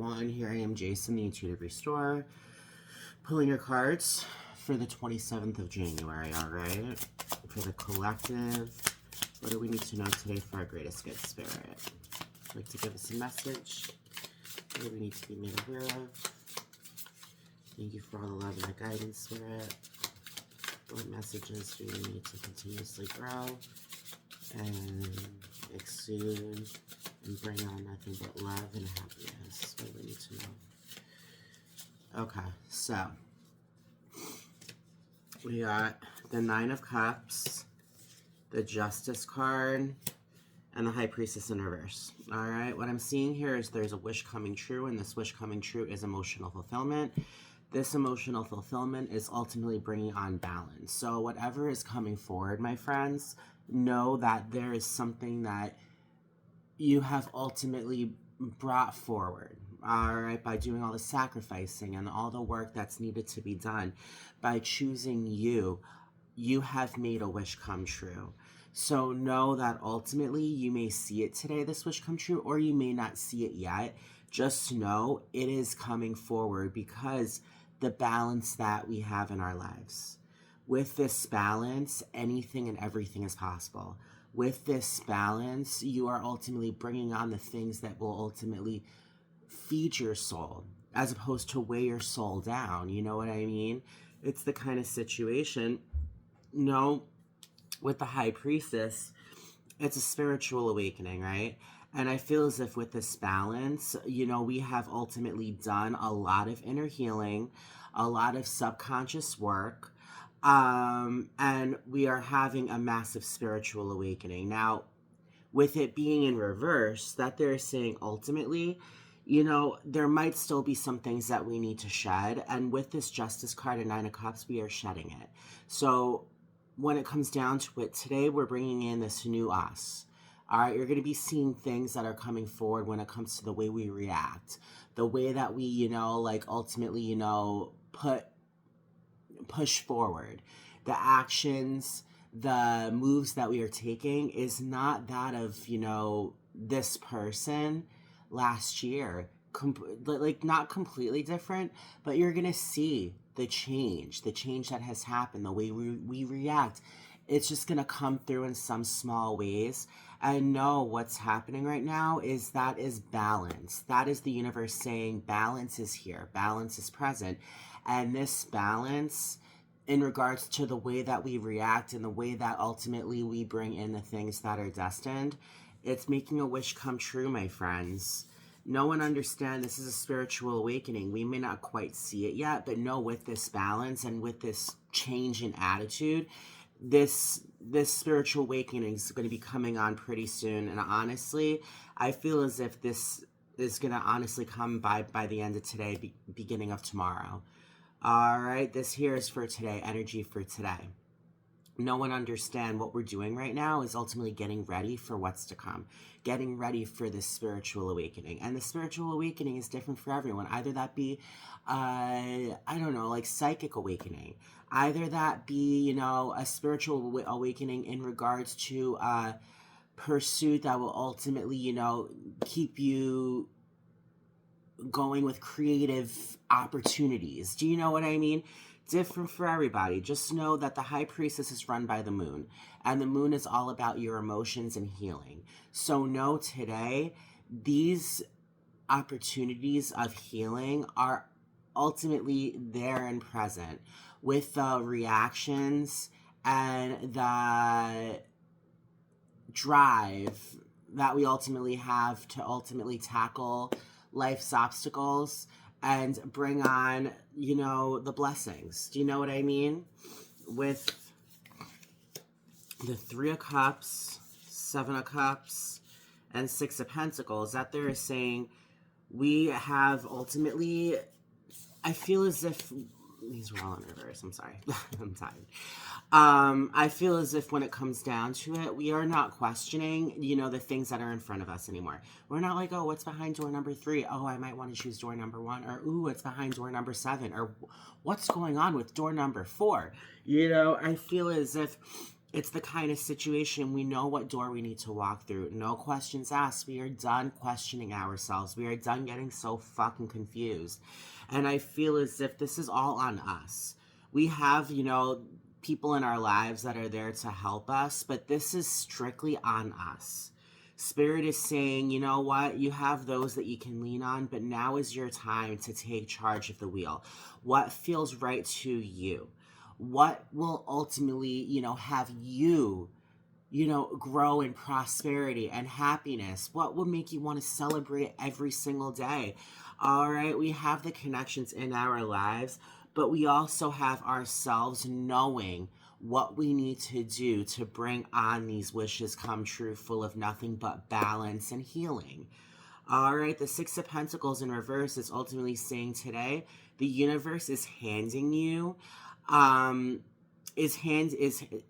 everyone. Here I am, Jason, the Intuitive Restorer, pulling your cards for the 27th of January, alright? For the collective, what do we need to know today for our greatest good spirit? I'd like to give us a message. What do we need to be made aware of? Thank you for all the love and the guidance, spirit. What messages do we need to continuously grow and exude and bring on nothing but love and happiness? What do we need to know? Okay, so we got the Nine of Cups, the Justice card, and the High Priestess in reverse. All right, what I'm seeing here is there's a wish coming true, and this wish coming true is emotional fulfillment. This emotional fulfillment is ultimately bringing on balance. So whatever is coming forward, my friends, know that there is something that you have ultimately brought forward, all right, by doing all the sacrificing and all the work that's needed to be done. By choosing you, you have made a wish come true. So know that ultimately you may see it today, this wish come true, or you may not see it yet. Just know it is coming forward because the balance that we have in our lives. With this balance, anything and everything is possible. With this balance, you are ultimately bringing on the things that will ultimately feed your soul, as opposed to weigh your soul down. You know what I mean? It's the kind of situation, with the High Priestess, it's a spiritual awakening, right? And I feel as if with this balance, we have ultimately done a lot of inner healing, a lot of subconscious work, and we are having a massive spiritual awakening. Now, with it being in reverse, that they're saying ultimately, there might still be some things that we need to shed. And with this Justice card and Nine of Cups, we are shedding it. So when it comes down to it, today we're bringing in this new us. All right, you're going to be seeing things that are coming forward when it comes to the way we react, the way that we, ultimately, push forward. The actions, the moves that we are taking is not that of, this person last year. Not completely different, but you're going to see the change that has happened, the way we react. It's just going to come through in some small ways. And know what's happening right now is balance. That is the universe saying balance is here. Balance is present. And this balance, in regards to the way that we react and the way that ultimately we bring in the things that are destined, it's making a wish come true, my friends. Know and understand this is a spiritual awakening. We may not quite see it yet, but know with this balance and with this change in attitude, this spiritual awakening is going to be coming on pretty soon. And honestly, I feel as if this is going to honestly come by the end of today, beginning of tomorrow. All right, this here is for today, energy for today. Know and understand what we're doing right now is ultimately getting ready for what's to come, getting ready for this spiritual awakening. And the spiritual awakening is different for everyone. Either that be, psychic awakening. Either that be, a spiritual awakening in regards to pursuit that will ultimately, keep you going with creative opportunities. Do you know what I mean? Different for everybody. Just know that the High Priestess is run by the moon, and the moon is all about your emotions and healing. So know today, these opportunities of healing are ultimately there and present with the reactions and the drive that we ultimately have to ultimately tackle life's obstacles and bring on, the blessings. Do you know what I mean? With the Three of Cups, Seven of Cups, and Six of Pentacles, that they're saying we have ultimately, I feel as if, these were all in reverse, I'm sorry, I'm tired. I feel as if when it comes down to it, we are not questioning, the things that are in front of us anymore. We're not like, oh, what's behind door number 3? Oh, I might want to choose door number 1. Or, ooh, what's behind door number 7? Or what's going on with door number 4? I feel as if It's the kind of situation we know what door we need to walk through. No questions asked. We are done questioning ourselves. We are done getting so fucking confused. And I feel as if this is all on us. We have, people in our lives that are there to help us, but this is strictly on us. Spirit is saying, you know what? You have those that you can lean on, but now is your time to take charge of the wheel. What feels right to you? What will ultimately, have you, grow in prosperity and happiness? What will make you want to celebrate every single day? All right, we have the connections in our lives, but we also have ourselves knowing what we need to do to bring on these wishes come true, full of nothing but balance and healing. All right, the Six of Pentacles in reverse is ultimately saying today the universe is handing you, is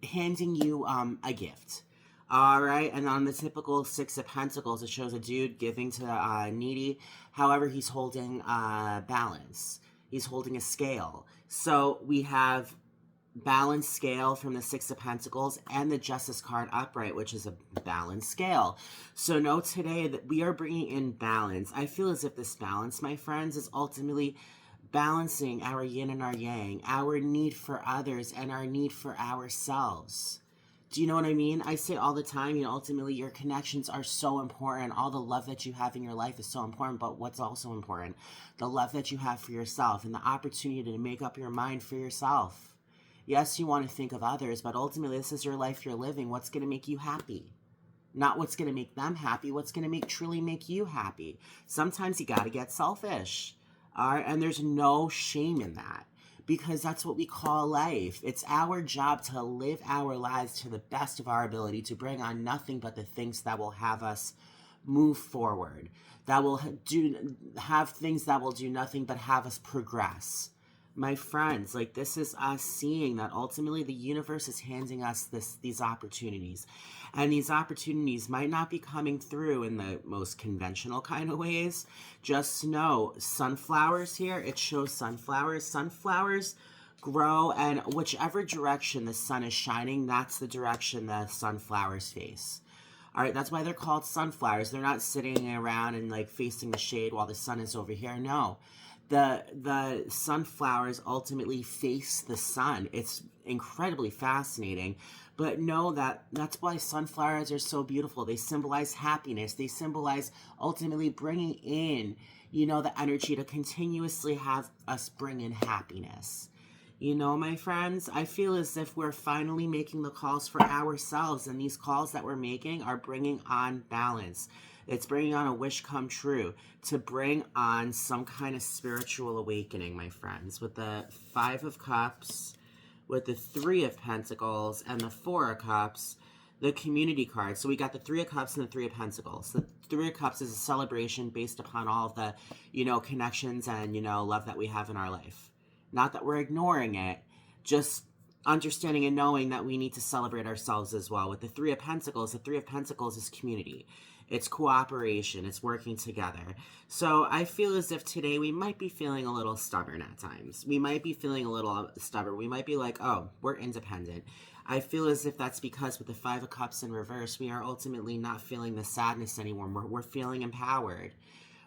handing you a gift. All right, and on the typical Six of Pentacles, it shows a dude giving to the needy. However, he's holding balance. He's holding a scale. So we have balanced scale from the Six of Pentacles and the Justice card upright, which is a balanced scale. So know today that we are bringing in balance. I feel as if this balance, my friends, is ultimately balancing our yin and our yang, our need for others and our need for ourselves. Do you know what I mean? I say all the time, ultimately your connections are so important. All the love that you have in your life is so important, but what's also important? The love that you have for yourself and the opportunity to make up your mind for yourself. Yes, you want to think of others, but ultimately this is your life you're living. What's going to make you happy? Not what's going to make them happy. What's going to truly make you happy? Sometimes you got to get selfish. All right? And there's no shame in that, because that's what we call life. It's our job to live our lives to the best of our ability, to bring on nothing but the things that will have us move forward, that will have things that will do nothing but have us progress. My friends, this is us seeing that ultimately the universe is handing us these opportunities. And these opportunities might not be coming through in the most conventional kind of ways. Just know, sunflowers here, it shows sunflowers. Sunflowers grow, and whichever direction the sun is shining, that's the direction the sunflowers face. All right, that's why they're called sunflowers. They're not sitting around and facing the shade while the sun is over here. No. The sunflowers ultimately face the sun. It's incredibly fascinating. But know that that's why sunflowers are so beautiful. They symbolize happiness. They symbolize ultimately bringing in, the energy to continuously have us bring in happiness. My friends, I feel as if we're finally making the calls for ourselves, and these calls that we're making are bringing on balance. It's bringing on a wish come true, to bring on some kind of spiritual awakening, my friends. With the Five of Cups, with the Three of Pentacles, and the Four of Cups, the Community card. So we got the Three of Cups and the Three of Pentacles. The Three of Cups is a celebration based upon all of the, connections and, love that we have in our life. Not that we're ignoring it, just understanding and knowing that we need to celebrate ourselves as well. With the Three of Pentacles is community. It's cooperation. It's working together. So I feel as if today we might be feeling a little stubborn at times. We might be feeling a little stubborn. We might be like, oh, we're independent. I feel as if that's because with the Five of Cups in reverse, we are ultimately not feeling the sadness anymore. We're feeling empowered.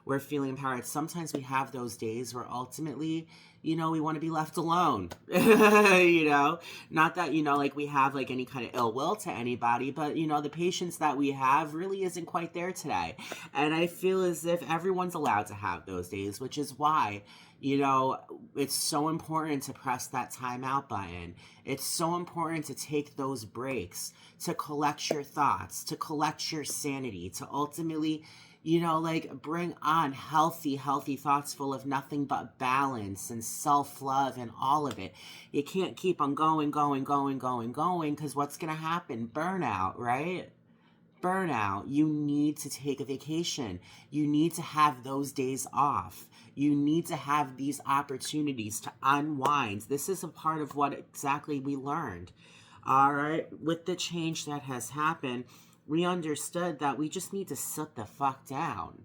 We're feeling empowered. Sometimes we have those days where ultimately, we want to be left alone. Not that, we have any kind of ill will to anybody, but, the patience that we have really isn't quite there today. And I feel as if everyone's allowed to have those days, which is why, it's so important to press that time out button. It's so important to take those breaks, to collect your thoughts, to collect your sanity, to ultimately bring on healthy thoughts full of nothing but balance and self-love and all of it. You can't keep on going, because what's going to happen? Burnout, right? Burnout. You need to take a vacation. You need to have those days off. You need to have these opportunities to unwind. This is a part of what exactly we learned. All right? With the change that has happened, we understood that we just need to sit the fuck down.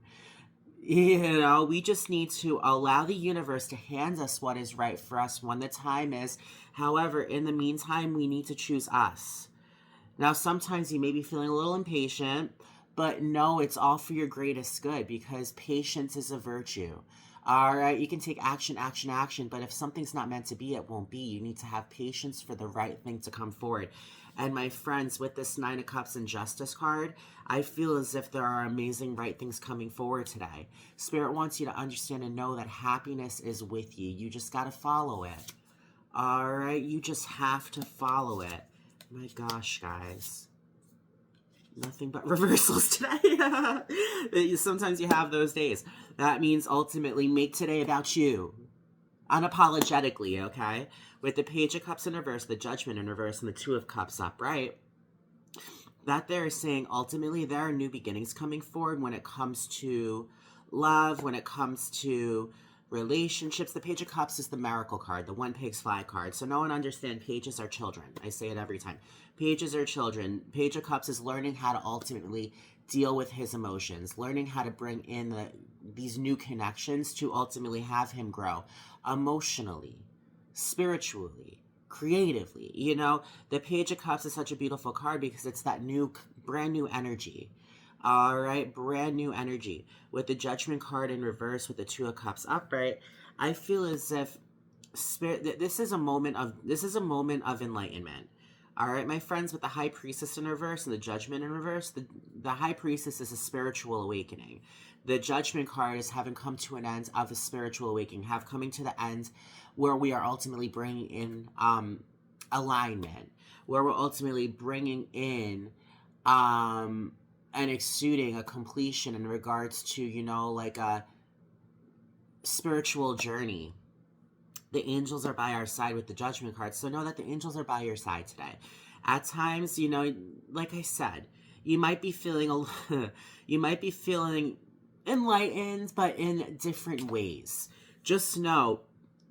We just need to allow the universe to hand us what is right for us when the time is. However, in the meantime, we need to choose us. Now, sometimes you may be feeling a little impatient, but no, it's all for your greatest good because patience is a virtue. All right, you can take action, action, action, but if something's not meant to be, it won't be. You need to have patience for the right thing to come forward. And my friends, with this Nine of Cups and Justice card, I feel as if there are amazing right things coming forward today. Spirit wants you to understand and know that happiness is with you. You just got to follow it. All right, you just have to follow it. My gosh, guys. Nothing but reversals today. Sometimes you have those days. That means ultimately make today about you. Unapologetically, okay? With the Page of Cups in reverse, the Judgment in reverse, and the Two of Cups upright. That they're saying ultimately there are new beginnings coming forward when it comes to love, when it comes to relationships. The Page of Cups is the miracle card, the one pigs fly card. So no one understand pages are children. I say it every time. Pages are children. Page of Cups is learning how to ultimately deal with his emotions, learning how to bring in these new connections to ultimately have him grow emotionally, spiritually, creatively. You know, the Page of Cups is such a beautiful card because it's that new, brand new energy. All right, brand new energy. With the Judgment card in reverse, with the Two of Cups upright, I feel as if spirit. This is a moment of enlightenment. All right, my friends, with the High Priestess in reverse and the Judgment in reverse, the High Priestess is a spiritual awakening. The Judgment card is having come to an end of a spiritual awakening, have coming to the end where we are ultimately bringing in alignment, where we're ultimately bringing in and exuding a completion in regards to, you know, like a spiritual journey. The angels are by our side with the Judgment card, so know that the angels are by your side today. At times, you know, like I said, you might be feeling you might be feeling enlightened, but in different ways. Just know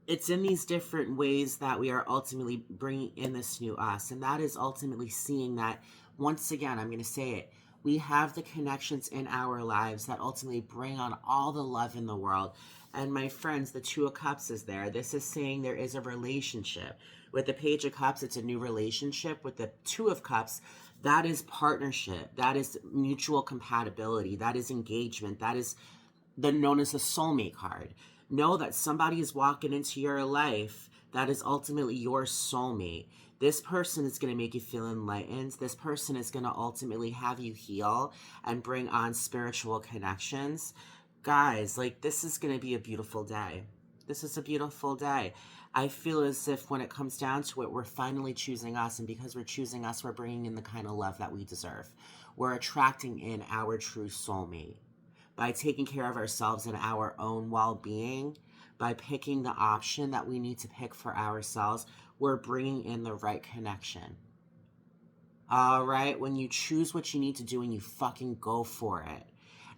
it's in these different ways that we are ultimately bringing in this new us, and that is ultimately seeing that, once again, I'm going to say it, we have the connections in our lives that ultimately bring on all the love in the world. And my friends, the Two of Cups is there. This is saying there is a relationship. With the Page of Cups, it's a new relationship. With the Two of Cups, that is partnership. That is mutual compatibility. That is engagement. That is known as the soulmate card. Know that somebody is walking into your life that is ultimately your soulmate. This person is going to make you feel enlightened. This person is going to ultimately have you heal and bring on spiritual connections. Guys, like, this is going to be a beautiful day. This is a beautiful day. I feel as if when it comes down to it, we're finally choosing us. And because we're choosing us, we're bringing in the kind of love that we deserve. We're attracting in our true soulmate. By taking care of ourselves and our own well-being, by picking the option that we need to pick for ourselves, we're bringing in the right connection. All right? When you choose what you need to do and you fucking go for it,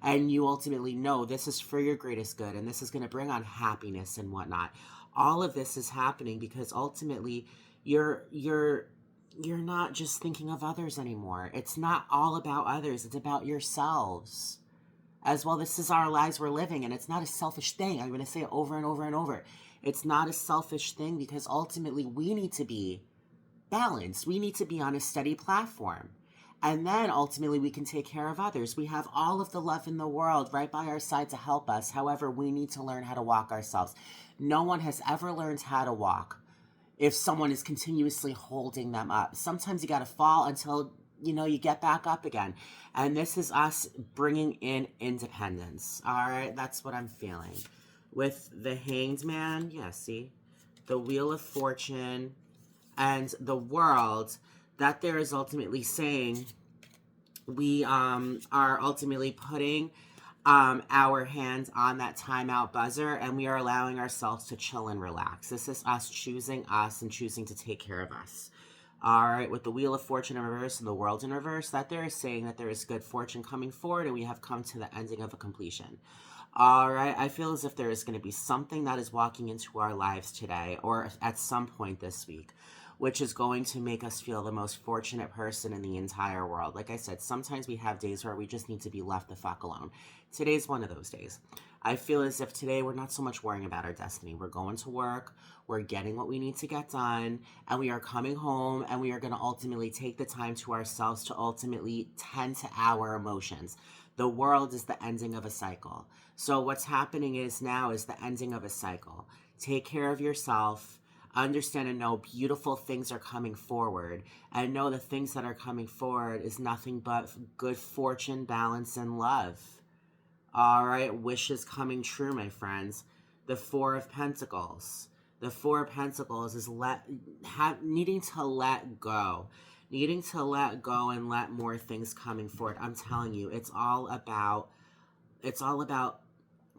and you ultimately know this is for your greatest good and this is going to bring on happiness and whatnot. All of this is happening because ultimately you're not just thinking of others anymore. It's not all about others. It's about yourselves. As well, this is our lives we're living, and it's not a selfish thing. I'm going to say it over and over and over. It's not a selfish thing because ultimately we need to be balanced. We need to be on a steady platform. And then ultimately we can take care of others. We have all of the love in the world right by our side to help us. However, we need to learn how to walk ourselves. No one has ever learned how to walk if someone is continuously holding them up. Sometimes you got to fall until, you know, you get back up again. And this is us bringing in independence. All right, that's what I'm feeling. With the Hanged Man, yeah, see? The Wheel of Fortune and the World, that there is ultimately saying we are ultimately putting our hands on that timeout buzzer, and we are allowing ourselves to chill and relax. This is us choosing us and choosing to take care of us. All right, with the Wheel of Fortune in reverse and the World in reverse, that there is saying that there is good fortune coming forward and we have come to the ending of a completion. All right, I feel as if there is going to be something that is walking into our lives today or at some point this week which is going to make us feel the most fortunate person in the entire world. Like I said, sometimes we have days where we just need to be left the fuck alone. Today's one of those days. I feel as if today we're not so much worrying about our destiny. We're going to work, we're getting what we need to get done, and we are coming home, and we are going to ultimately take the time to ourselves to ultimately tend to our emotions. The world is the ending of a cycle. So what's happening is now is the ending of a cycle. Take care of yourself. Understand and know beautiful things are coming forward, and know the things that are coming forward is nothing but good fortune, balance, and love. All right, wishes coming true, my friends. The Four of Pentacles. The Four of Pentacles is needing to let go. Needing to let go and let more things coming forward. I'm telling you, it's all about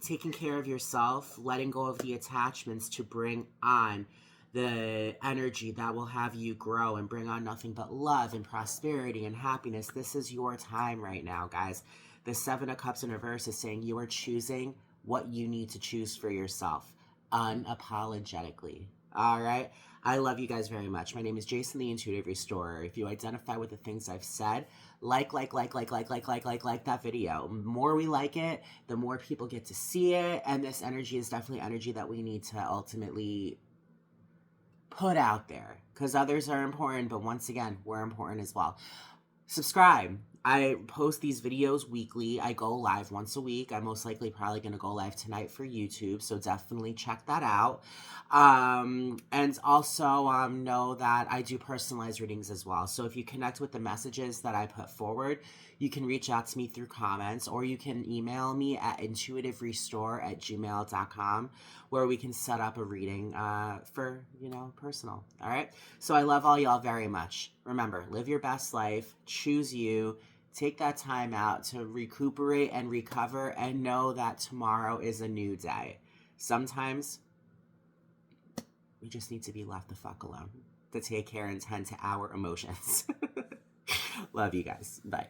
taking care of yourself, letting go of the attachments to bring on the energy that will have you grow and bring on nothing but love and prosperity and happiness. This is your time right now, guys. The Seven of Cups in reverse is saying you are choosing what you need to choose for yourself unapologetically. All right? I love you guys very much. My name is Jason, the Intuitive Restorer. If you identify with the things I've said, like that video. The more we like it, the more people get to see it. And this energy is definitely energy that we need to ultimately put out there, because others are important, but once again, we're important as well. Subscribe. I post these videos weekly. I go live once a week. I'm most likely probably going to go live tonight for YouTube, so definitely check that out. And also know that I do personalized readings as well. So if you connect with the messages that I put forward, you can reach out to me through comments, or you can email me at intuitiverestore@gmail.com, where we can set up a reading for, personal. All right? So I love all y'all very much. Remember, live your best life. Choose you. Take that time out to recuperate and recover, and know that tomorrow is a new day. Sometimes we just need to be left the fuck alone to take care and tend to our emotions. Love you guys. Bye.